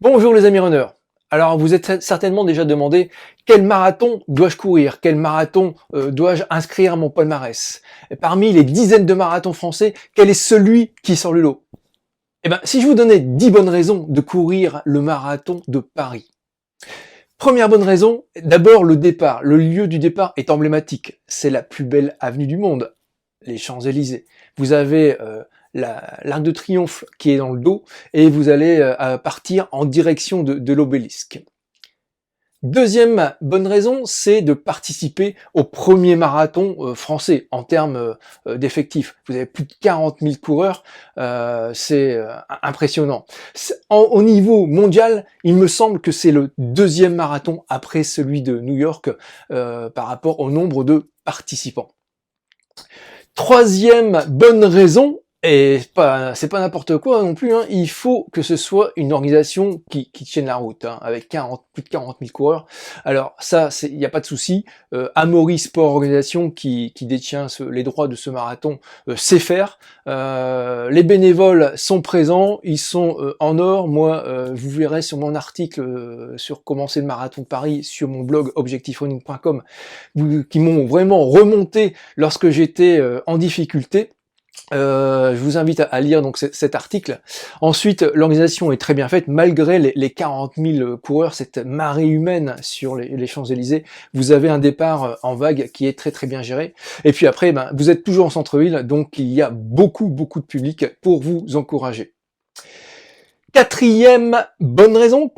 Bonjour les amis runners. Alors vous êtes certainement déjà demandé quel marathon dois-je courir, quel marathon dois-je inscrire à mon palmarès. Et parmi les dizaines de marathons français, quel est celui qui sort le lot? Eh bien, si je vous donnais 10 bonnes raisons de courir le marathon de Paris. Première bonne raison, d'abord le départ. Le lieu du départ est emblématique. C'est la plus belle avenue du monde, les Champs-Élysées. Vous avez l'Arc de Triomphe qui est dans le dos et vous allez partir en direction de l'obélisque. Deuxième bonne raison, c'est de participer au premier marathon français en termes d'effectifs. Vous avez plus de 40 000 coureurs, c'est impressionnant. Au niveau mondial, il me semble que c'est le deuxième marathon après celui de New York par rapport au nombre de participants. Troisième bonne raison, et c'est pas n'importe quoi non plus, hein, il faut que ce soit une organisation qui tienne la route, hein, avec plus de 40 000 coureurs. Alors ça, il n'y a pas de souci. Amaury Sport Organisation, qui détient les droits de ce marathon, sait faire. Les bénévoles sont présents, ils sont en or. Moi, vous verrez sur mon article sur comment c'est le marathon de Paris, sur mon blog objectifrunning.com, qui m'ont vraiment remonté lorsque j'étais en difficulté. Je vous invite à lire donc cet article. Ensuite, l'organisation est très bien faite, malgré les 40 000 coureurs, cette marée humaine sur les Champs-Élysées. Vous avez un départ en vague qui est très très bien géré. Et puis après, vous êtes toujours en centre-ville, donc il y a beaucoup de public pour vous encourager. Quatrième bonne raison,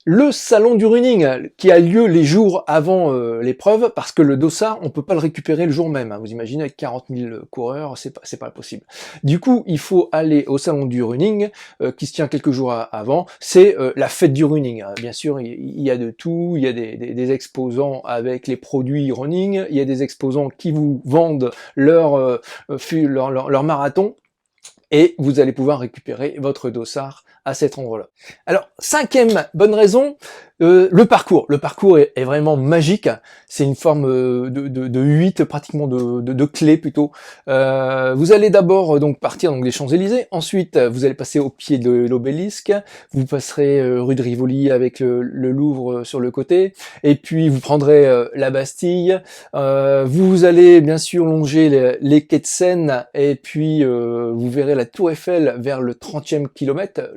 le salon du running qui a lieu les jours avant l'épreuve, parce que le dossard, on peut pas le récupérer le jour même. Hein. Vous imaginez, avec 40 000 coureurs, c'est pas possible. Du coup, il faut aller au salon du running qui se tient quelques jours avant. C'est la fête du running. Hein. Bien sûr, il y a de tout. Il y a des exposants avec les produits running. Il y a des exposants qui vous vendent leur marathon. Et vous allez pouvoir récupérer votre dossard à cet endroit-là. Alors, cinquième bonne raison, le parcours. Le parcours est vraiment magique. C'est une forme de 8, pratiquement de clés plutôt. Vous allez d'abord donc partir donc des Champs-Élysées. Ensuite, vous allez passer au pied de l'obélisque. Vous passerez rue de Rivoli avec le Louvre sur le côté. Et puis, vous prendrez la Bastille. Vous allez bien sûr longer les quais de Seine. Et puis, vous verrez la Tour Eiffel vers le 30e kilomètre.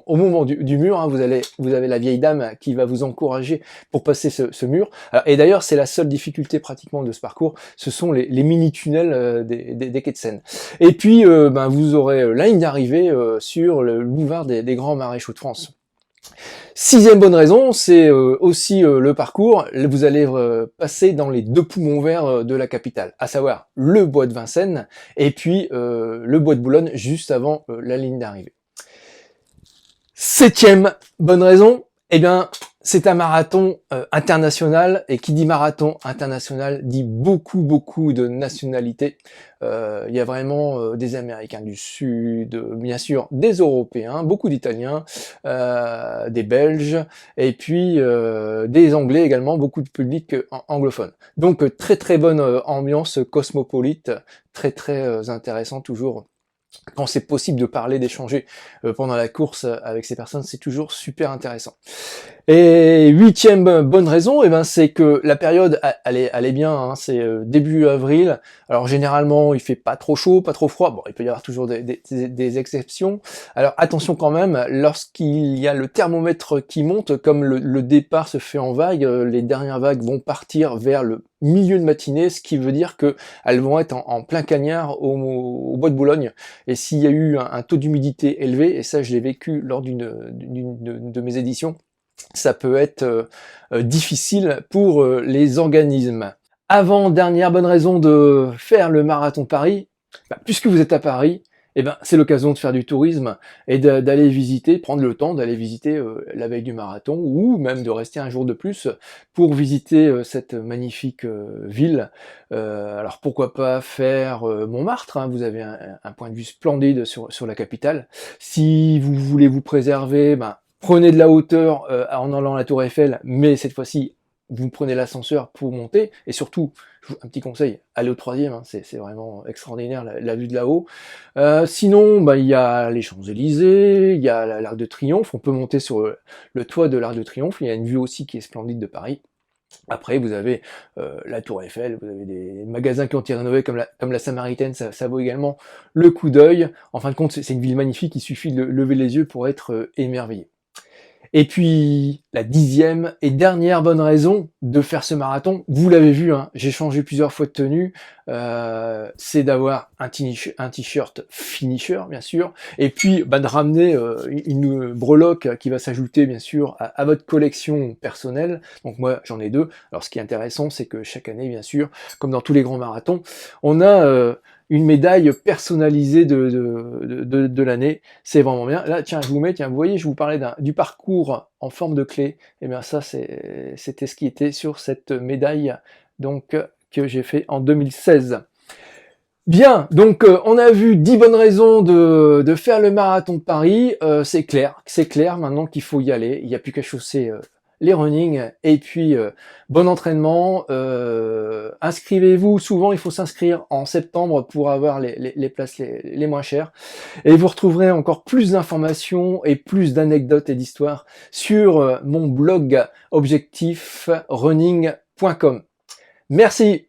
Au moment du mur, hein, vous avez la vieille dame qui va vous encourager pour passer ce mur. Alors, et d'ailleurs, c'est la seule difficulté pratiquement de ce parcours, ce sont les mini-tunnels des quais de Seine. Et puis, vous aurez la ligne d'arrivée sur le boulevard des Grands Maréchaux de France. Sixième bonne raison, c'est aussi le parcours. Vous allez passer dans les deux poumons verts de la capitale, à savoir le bois de Vincennes et puis le bois de Boulogne juste avant la ligne d'arrivée. Septième bonne raison, eh bien, c'est un marathon international, et qui dit marathon international dit beaucoup de nationalités. Il y a vraiment des Américains du Sud, bien sûr des Européens, beaucoup d'Italiens, des Belges, et puis des Anglais également, beaucoup de public anglophone. Donc très bonne ambiance cosmopolite, très intéressant toujours. Quand c'est possible de parler, d'échanger pendant la course avec ces personnes, c'est toujours super intéressant. Et huitième bonne raison, c'est que la période, elle est bien, hein, c'est début avril. Alors généralement, il fait pas trop chaud, pas trop froid. Bon, il peut y avoir toujours des exceptions. Alors attention quand même, lorsqu'il y a le thermomètre qui monte, comme le départ se fait en vague, les dernières vagues vont partir vers le milieu de matinée, ce qui veut dire que elles vont être en plein cagnard au bois de Boulogne. Et s'il y a eu un taux d'humidité élevé, et ça je l'ai vécu lors d'une de mes éditions, ça peut être difficile pour les organismes. Avant-dernière bonne raison de faire le marathon de Paris, puisque vous êtes à Paris, c'est l'occasion de faire du tourisme et d'aller visiter, prendre le temps d'aller visiter la veille du marathon, ou même de rester un jour de plus pour visiter cette magnifique ville. Alors pourquoi pas faire Montmartre, hein, vous avez un point de vue splendide sur la capitale. Si vous voulez vous préserver, prenez de la hauteur en allant à la Tour Eiffel, mais cette fois-ci vous prenez l'ascenseur pour monter, et surtout, un petit conseil, allez au 3e, hein, c'est vraiment extraordinaire la vue de là-haut. Sinon, bah, il y a les Champs-Élysées, il y a l'Arc de Triomphe, on peut monter sur le toit de l'Arc de Triomphe, il y a une vue aussi qui est splendide de Paris. Après, vous avez la Tour Eiffel, vous avez des magasins qui ont été rénovés comme la Samaritaine, ça vaut également le coup d'œil. En fin de compte, c'est une ville magnifique, il suffit de lever les yeux pour être émerveillé. Et puis, la 10e et dernière bonne raison de faire ce marathon, vous l'avez vu, hein, j'ai changé plusieurs fois de tenue, c'est d'avoir un t-shirt finisher, bien sûr, et puis bah, de ramener une breloque qui va s'ajouter, bien sûr, à votre collection personnelle. Donc moi, j'en ai 2. Alors, ce qui est intéressant, c'est que chaque année, bien sûr, comme dans tous les grands marathons, on a une médaille personnalisée de l'année. C'est vraiment bien. Là, tiens, je vous mets, tiens, vous voyez, je vous parlais du parcours en forme de clé. Et bien ça, c'était ce qui était sur cette médaille donc que j'ai fait en 2016. Bien, donc on a vu 10 bonnes raisons de faire le marathon de Paris. C'est clair maintenant qu'il faut y aller. Il n'y a plus qu'à chausser les running, et puis bon entraînement, inscrivez-vous, souvent il faut s'inscrire en septembre pour avoir les places les moins chères, et vous retrouverez encore plus d'informations et plus d'anecdotes et d'histoires sur mon blog objectifrunning.com. Merci.